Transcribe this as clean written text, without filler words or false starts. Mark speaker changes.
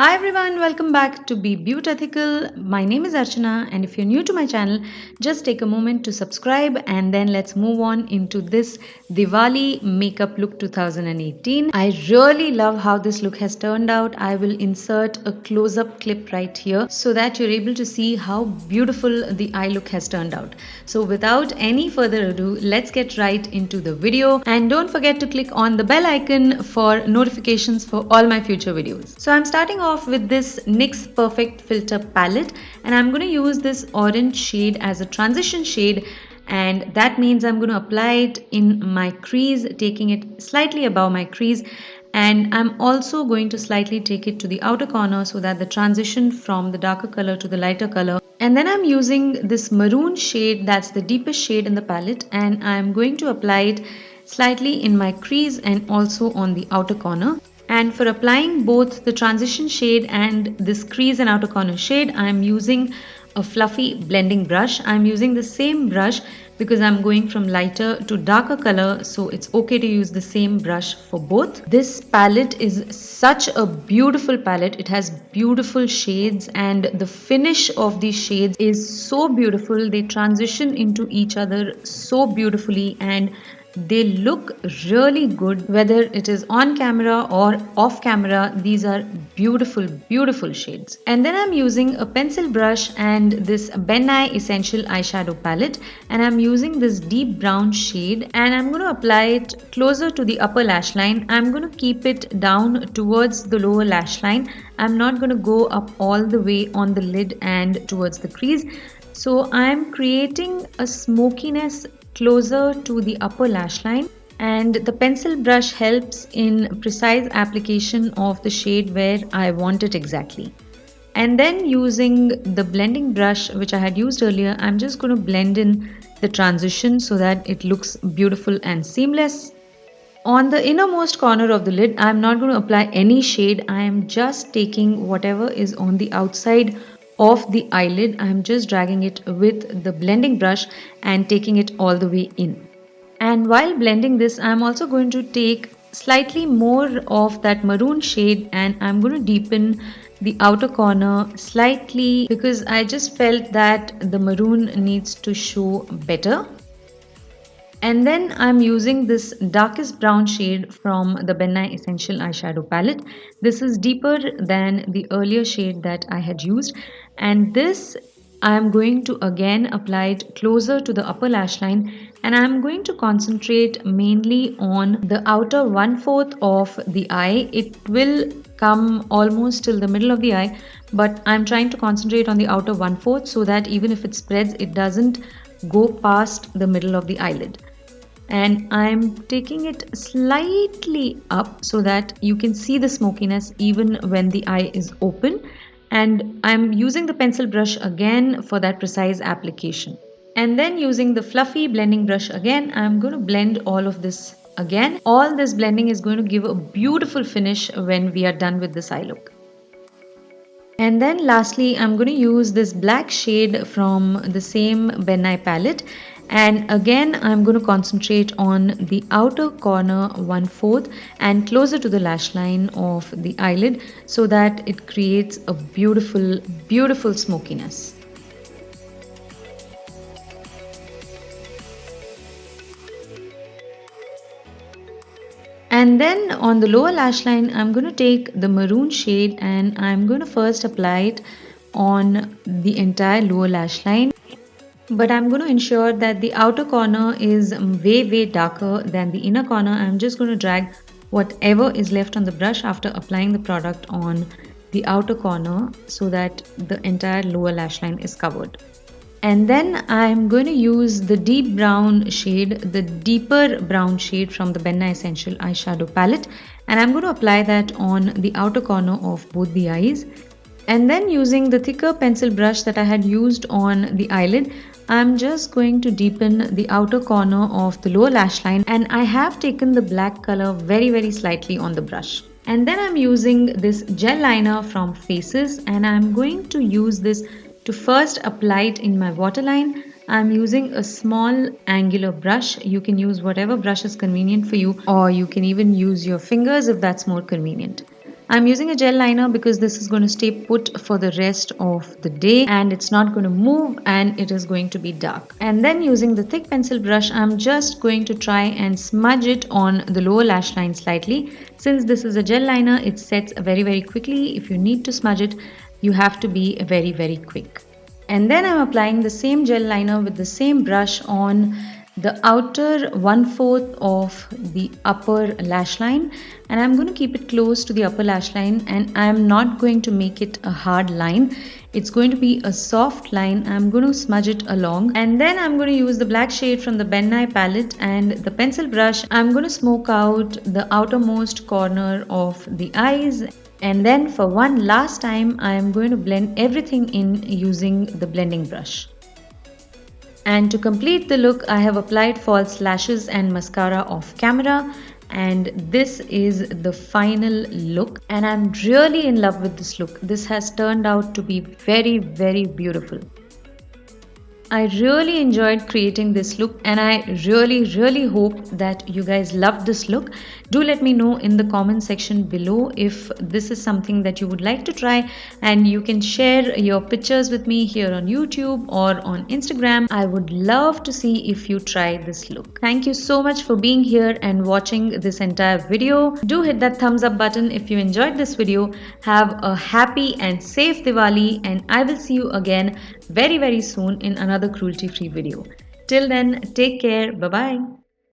Speaker 1: Hi everyone, welcome back to Be Beautethical. My name is Archana, and if you're new to my channel, just take a moment to subscribe and then let's move on into this Diwali makeup look 2018. I really love how this look has turned out. I will insert a close-up clip right here so that you're able to see how beautiful the eye look has turned out. So without any further ado, let's get right into the video, and don't forget to click on the bell icon for notifications for all my future videos. So I'm starting off with this NYX Perfect Filter palette, and I'm going to use this orange shade as a transition shade, and that means I'm going to apply it in my crease, taking it slightly above my crease, and I'm also going to slightly take it to the outer corner so that the transition from the darker color to the lighter color. And then I'm using this maroon shade, that's the deepest shade in the palette, and I'm going to apply it slightly in my crease and also on the outer corner. And for applying both the transition shade and this crease and outer corner shade, I'm using a fluffy blending brush. I'm using the same brush because I'm going from lighter to darker color, so it's okay to use the same brush for both. This palette is such a beautiful palette. It has beautiful shades, and the finish of these shades is so beautiful. They transition into each other so beautifully, and they look really good whether it is on camera or off camera. These are beautiful shades. And then I'm using a pencil brush and this NYX Essential Eyeshadow palette, and I'm using this deep brown shade, and I'm going to apply it closer to the upper lash line. I'm going to keep it down towards the lower lash line. I'm not going to go up all the way on the lid and towards the crease. So I'm creating a smokiness closer to the upper lash line, and the pencil brush helps in precise application of the shade where I want it exactly. And then using the blending brush which I had used earlier, I'm just going to blend in the transition so that it looks beautiful and seamless. On the innermost corner of the lid, I'm not going to apply any shade. I am just taking whatever is on the outside of the eyelid. I'm just dragging it with the blending brush and taking it all the way in. And while blending this, I'm also going to take slightly more of that maroon shade, and I'm going to deepen the outer corner slightly because I just felt that the maroon needs to show better. And then I'm using this darkest brown shade from the NYX Essential Eyeshadow palette. This is deeper than the earlier shade that I had used, and this I'm going to again apply it closer to the upper lash line, and I'm going to concentrate mainly on the outer 1/4 of the eye. It will come almost till the middle of the eye, but I'm trying to concentrate on the outer 1/4 so that even if it spreads, it doesn't go past the middle of the eyelid. And I'm taking it slightly up so that you can see the smokiness even when the eye is open. And I'm using the pencil brush again for that precise application. And then using the fluffy blending brush again, I'm going to blend all of this again. All this blending is going to give a beautiful finish when we are done with this eye look. And then lastly, I'm going to use this black shade from the same NYX palette, and again I'm going to concentrate on the outer corner 1/4 and closer to the lash line of the eyelid so that it creates a beautiful smokiness. And then on the lower lash line, I'm going to take the maroon shade and I'm going to first apply it on the entire lower lash line. But I'm going to ensure that the outer corner is way darker than the inner corner. I'm just going to drag whatever is left on the brush after applying the product on the outer corner so that the entire lower lash line is covered. And then I'm going to use the deep brown shade, the deeper brown shade from the NYX Essential Eyeshadow palette, and I'm going to apply that on the outer corner of both the eyes. And then using the thicker pencil brush that I had used on the eyelid, I'm just going to deepen the outer corner of the lower lash line, and I have taken the black color very slightly on the brush. And then I'm using this gel liner from Faces, and I'm going to use this to first apply it in my waterline. I'm using a small angular brush. You can use whatever brush is convenient for you, or you can even use your fingers if that's more convenient. I'm using a gel liner because this is going to stay put for the rest of the day and it's not going to move and it is going to be dark. And then using the thick pencil brush, I'm just going to try and smudge it on the lower lash line slightly. Since this is a gel liner, it sets very quickly. If you need to smudge it, you have to be very quick. And then I'm applying the same gel liner with the same brush on the outer 1/4 of the upper lash line, and I'm going to keep it close to the upper lash line, and I'm not going to make it a hard line. It's going to be a soft line. I'm going to smudge it along, and then I'm going to use the black shade from the Ben Nye palette and the pencil brush. I'm going to smoke out the outermost corner of the eyes. And then for one last time, I am going to blend everything in using the blending brush. And to complete the look, I have applied false lashes and mascara off camera. And this is the final look. And I'm really in love with this look. This has turned out to be very beautiful. I really enjoyed creating this look and I really hope that you guys loved this look. Do let me know in the comment section below if this is something that you would like to try, and you can share your pictures with me here on YouTube or on Instagram. I would love to see if you try this look. Thank you so much for being here and watching this entire video. Do hit that thumbs up button if you enjoyed this video. Have a happy and safe Diwali, and I will see you again very soon in another cruelty-free video. Till then, take care. Bye bye.